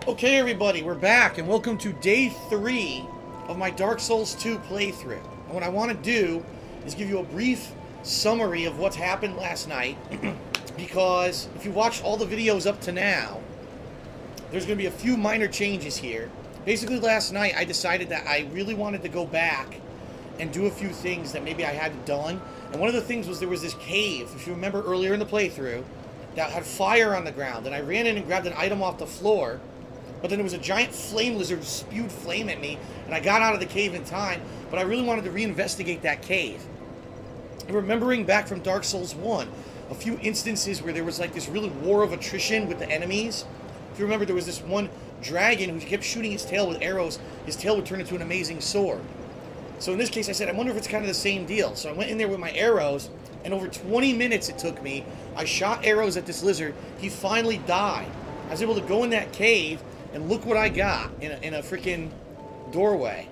Okay everybody, we're back and welcome to day 3 of my Dark Souls 2 playthrough. And what I want to do is give you a brief summary of what's happened last night because if you watched all the videos up to now, there's going to be a few minor changes here. Basically last night I decided that I really wanted to go back and do a few things that maybe I hadn't done. And one of the things was there was this cave, if you remember earlier in the playthrough, that had fire on the ground. And I ran in and grabbed an item off the floor. But then there was a giant flame lizard spewed flame at me, and I got out of the cave in time, but I really wanted to reinvestigate that cave. And remembering back from Dark Souls 1, a few instances where there was like this really war of attrition with the enemies. If you remember, there was this one dragon who kept shooting his tail with arrows. His tail would turn into an amazing sword. So in this case, I said, I wonder if it's kind of the same deal. So I went in there with my arrows, and over 20 minutes it took me. I shot arrows at this lizard. He finally died. I was able to go in that cave, and look what I got in a freaking doorway.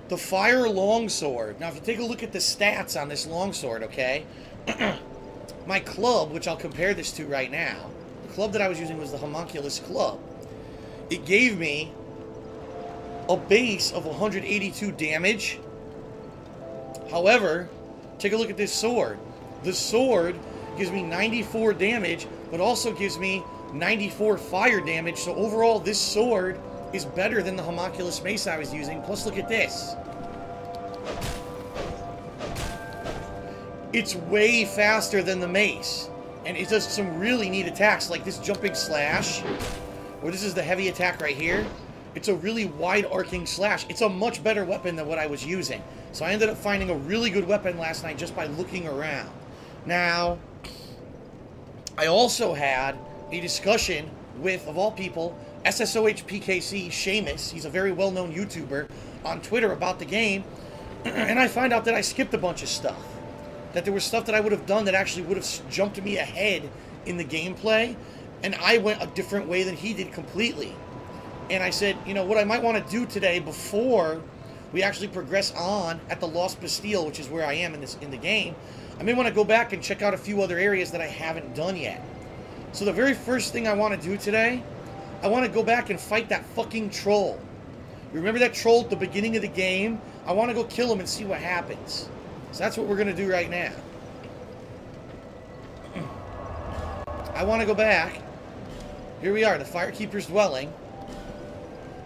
The fire longsword. Now, if you take a look at the stats on this longsword, okay? My club, which I'll compare this to right now, the club that I was using was the homunculus club. It gave me a base of 182 damage. However, take a look at this sword. The sword gives me 94 damage, but also gives me 94 fire damage, so overall this sword is better than the homunculus mace I was using. Plus look at this. It's way faster than the mace, and it does some really neat attacks like this jumping slash, or this is the heavy attack right here. It's a really wide arcing slash. It's a much better weapon than what I was using, so I ended up finding a really good weapon last night just by looking around. Now I also had a discussion with, of all people, SSOHPKC Seamus. He's a very well-known YouTuber on Twitter about the game, and I find out that I skipped a bunch of stuff. That there was stuff that I would have done that actually would have jumped me ahead in the gameplay, and I went a different way than he did completely. And I said, you know, what I might want to do today before we actually progress on at the Lost Bastille, which is where I am in the game, I may want to go back and check out a few other areas that I haven't done yet. So the very first thing I want to do today, I want to go back and fight that fucking troll. You remember that troll at the beginning of the game? I want to go kill him and see what happens. So that's what we're going to do right now. I want to go back. Here we are, the Firekeeper's dwelling.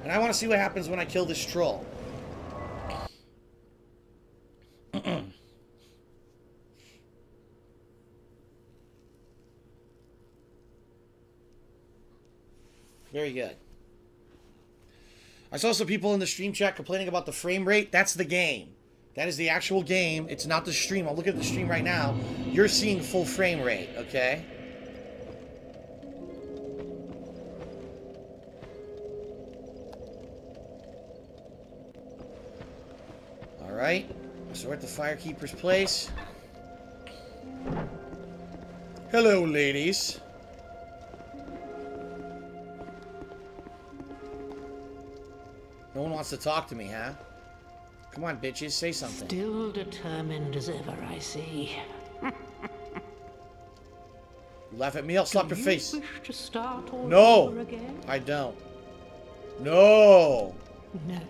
And I want to see what happens when I kill this troll. Very good. I saw some people in the stream chat complaining about the frame rate. That's the game. That is the actual game. It's not the stream. I'll look at the stream right now. You're seeing full frame rate, okay? Alright. So we're at the Firekeeper's place. Hello, ladies. No one wants to talk to me, huh? Come on, bitches, say something. Still determined as ever, I see. You laugh at me, I'll slap your face. Wish to start all No, over again? I don't. No. No.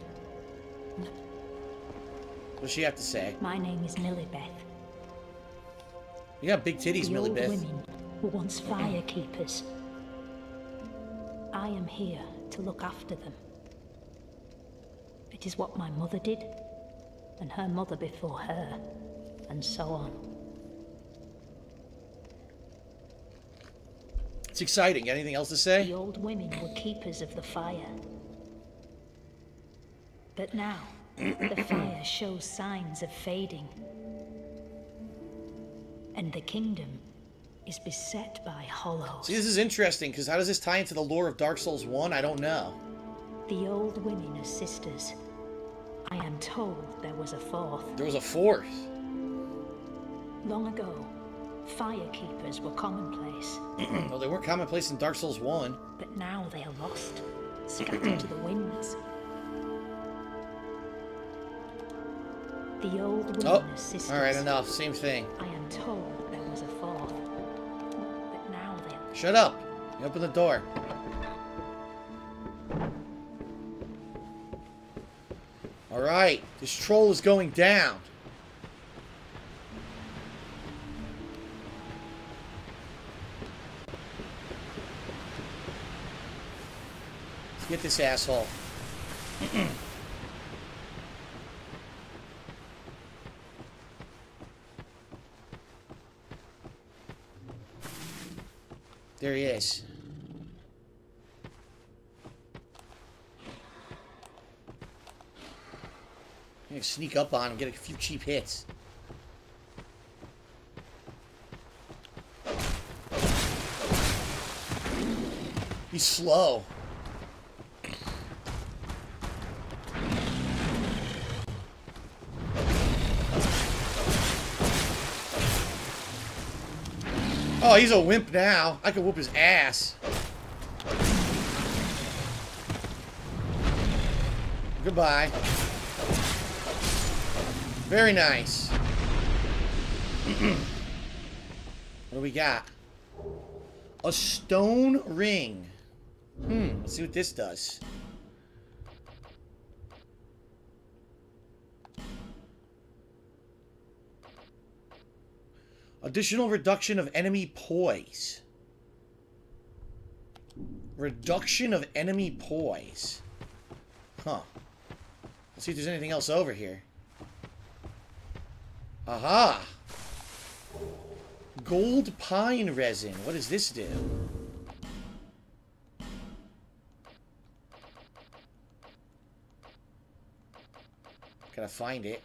What's she have to say? My name is Millibeth. You got big titties, The old Millibeth. women were once firekeepers. I am here to look after them. It is what my mother did, and her mother before her, and so on. It's exciting. Got anything else to say? The old women were keepers of the fire. But now, the fire shows signs of fading. And the kingdom is beset by hollows. See, this is interesting, because how does this tie into the lore of Dark Souls 1? I don't know. The old women are sisters. I am told there was a fourth. There was a fourth. Long ago, firekeepers were commonplace. Well, they weren't commonplace in Dark Souls 1. But now they are lost, scattered to the winds. The old women are sisters. Alright, enough. Same thing. I am told there was a fourth. But now they are... Shut up. You open the door. Alright, this troll is going down. Let's get this asshole. There he is. I'm gonna sneak up on him, get a few cheap hits. He's slow. Oh, he's a wimp now. I can whoop his ass. Goodbye. Very nice. What do we got? A stone ring. Let's see what this does. Additional reduction of enemy poise. Reduction of enemy poise. Huh. Let's see if there's anything else over here. Aha! Gold pine resin. What does this do? Can I find it?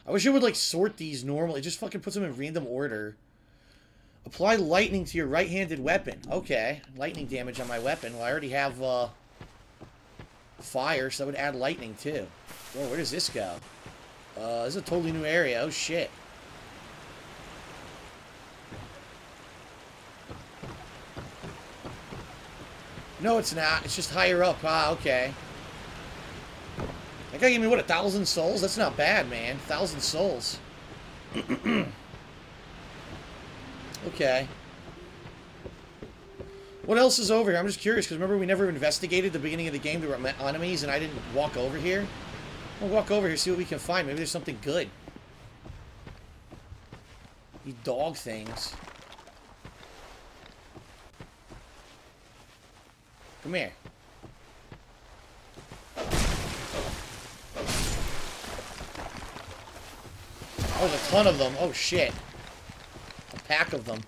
I wish it would, like, sort these normally. It just fucking puts them in random order. Apply lightning to your right-handed weapon. Okay. Lightning damage on my weapon. Well, I already have, fire, so that would add lightning, too. Whoa, where does this go? This is a totally new area. Oh, shit. No, it's not. It's just higher up. Ah, okay. That guy gave me, what, 1,000 souls? That's not bad, man. 1,000 souls. Okay. What else is over here? I'm just curious, because remember we never investigated the beginning of the game. There were enemies, and I didn't walk over here. We'll walk over here, see what we can find. Maybe there's something good. These dog things. Come here. Oh, there's a ton of them. Oh, shit. A pack of them.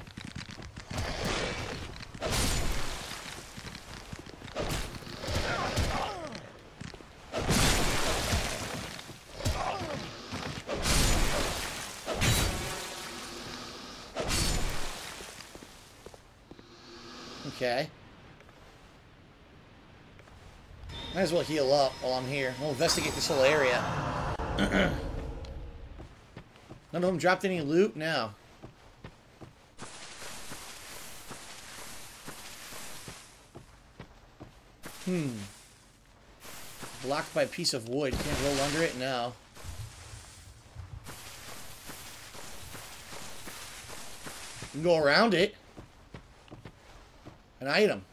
Okay. Might as well heal up while I'm here. We'll investigate this whole area. None of them dropped any loot? No. Blocked by a piece of wood. Can't roll under it? No. You can go around it. An item.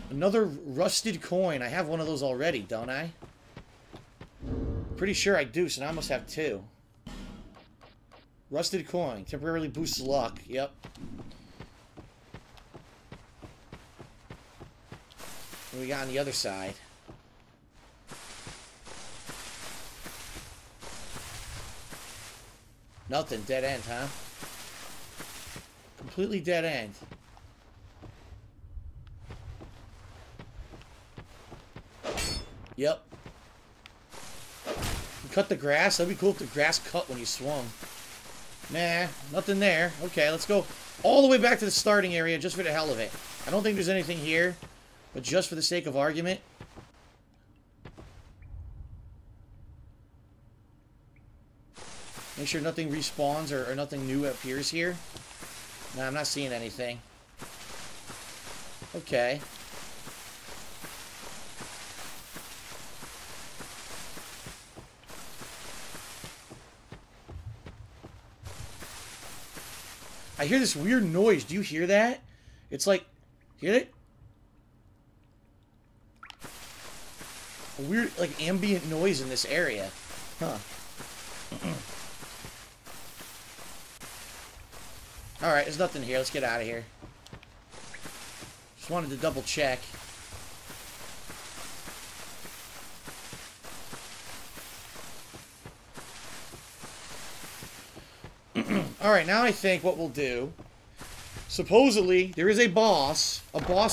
Another rusted coin. I have one of those already, don't I? Pretty sure I do, so now I must have two. Rusted coin. Temporarily boosts luck. Yep. What do we got on the other side? Nothing. Dead end, huh? Completely dead end. Yep. You cut the grass? That'd be cool if the grass cut when you swung. Nah, nothing there. Okay, let's go all the way back to the starting area just for the hell of it. I don't think there's anything here, but just for the sake of argument. Make sure nothing respawns or nothing new appears here. Nah, I'm not seeing anything. Okay. I hear this weird noise. Do you hear that? It's like... Hear it? A weird, like, ambient noise in this area. Huh. Alright, there's nothing here. Let's get out of here. Just wanted to double check. Alright, now I think what we'll do... Supposedly, there is a boss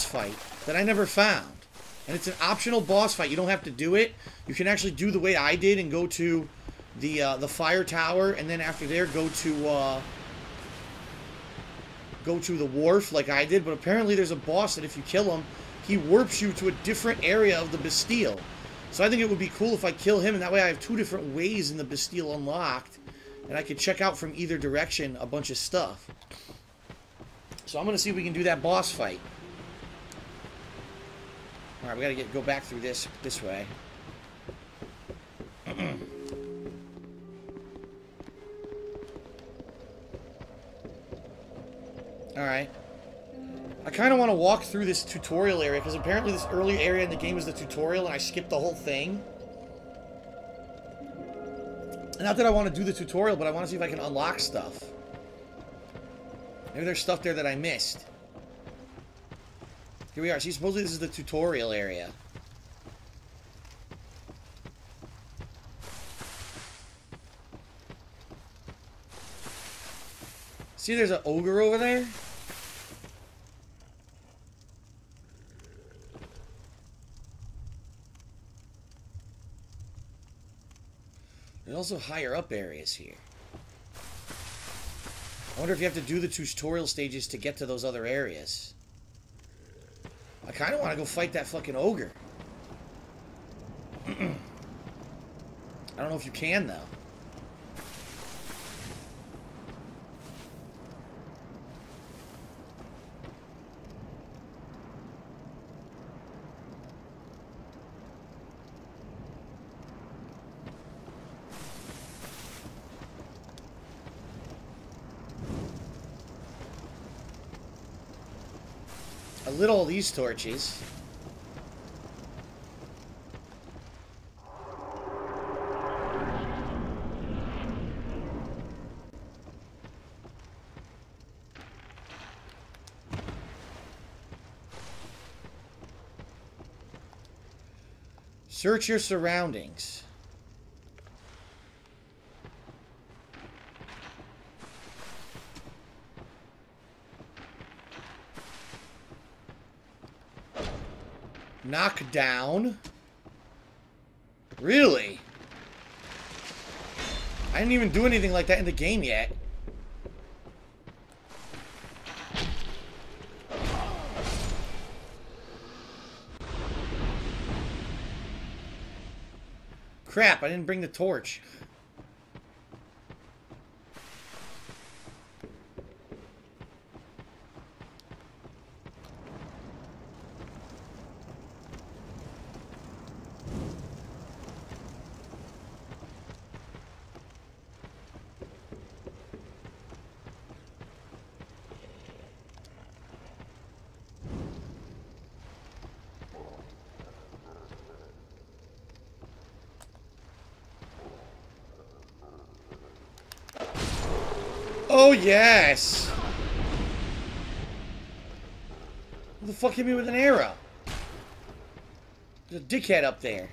fight, that I never found. And it's an optional boss fight. You don't have to do it. You can actually do the way I did and go to the fire tower, and then after there, go to the wharf like I did. But apparently there's a boss that if you kill him, he warps you to a different area of the Bastille. So I think it would be cool if I kill him, and that way I have 2 different ways in the Bastille unlocked. And I could check out from either direction a bunch of stuff. So I'm going to see if we can do that boss fight. Alright, we got to go back through this way. Alright. I kind of want to walk through this tutorial area, because apparently this early area in the game is the tutorial, and I skipped the whole thing. Not that I want to do the tutorial, but I want to see if I can unlock stuff. Maybe there's stuff there that I missed. Here we are. See, supposedly this is the tutorial area. See, there's an ogre over there? There's also higher up areas here. I wonder if you have to do the tutorial stages to get to those other areas. I kind of want to go fight that fucking ogre. I don't know if you can, though. I lit all these torches. Search your surroundings. Knock down? Really? I didn't even do anything like that in the game yet. Crap, I didn't bring the torch. Oh, yes! Who the fuck hit me with an arrow? There's a dickhead up there.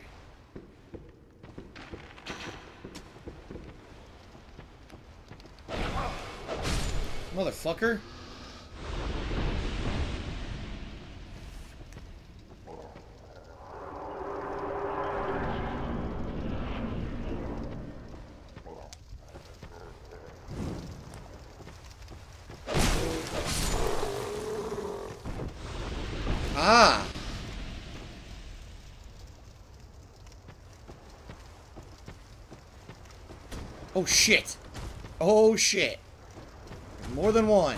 Motherfucker. Ah! Oh shit! Oh shit! More than one.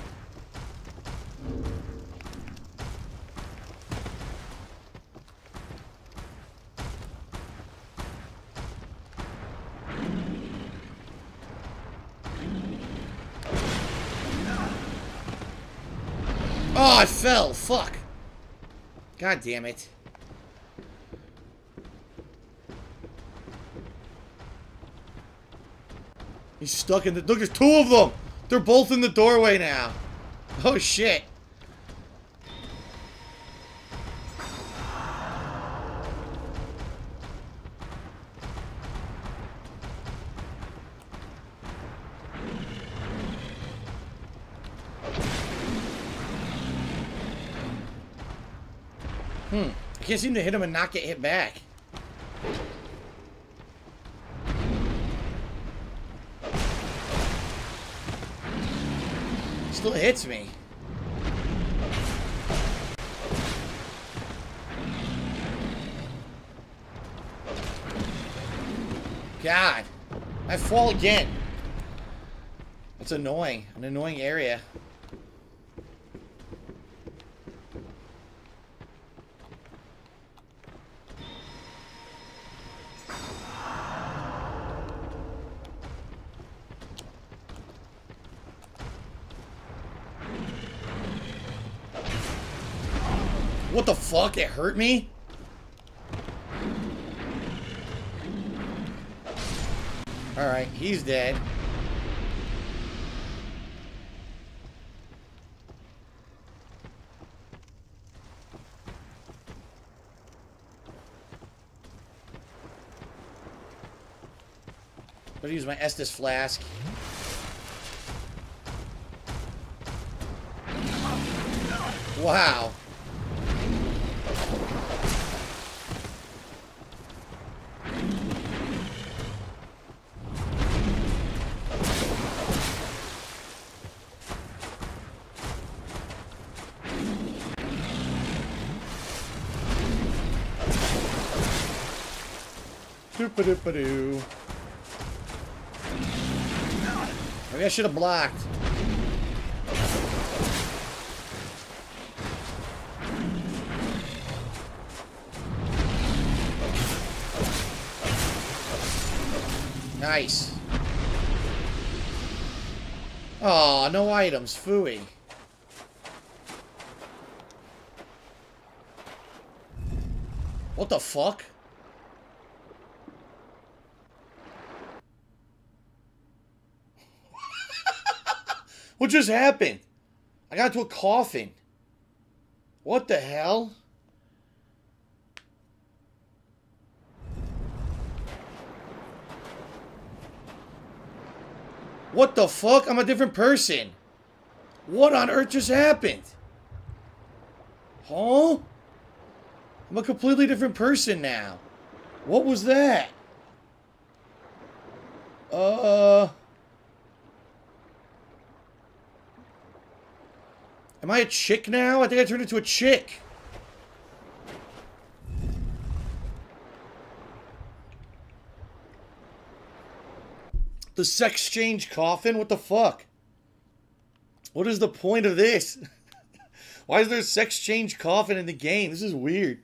Oh, I fell. Fuck. God damn it. He's stuck in the... Look, there's two of them! They're both in the doorway now. Oh, shit. I can't seem to hit him and not get hit back. Still hits me. God. I fall again. That's annoying. An annoying area. What the fuck? It hurt me? Alright, he's dead. Better use my Estus flask. Wow. Doop-a-doop-a-doo. Maybe I should have blocked. Nice. Aw, no items. Phooey. What the fuck? What just happened? I got into a coffin. What the hell? What the fuck? I'm a different person. What on earth just happened? Huh? I'm a completely different person now. What was that? Am I a chick now? I think I turned into a chick. The sex change coffin? What the fuck? What is the point of this? Why is there a sex change coffin in the game? This is weird.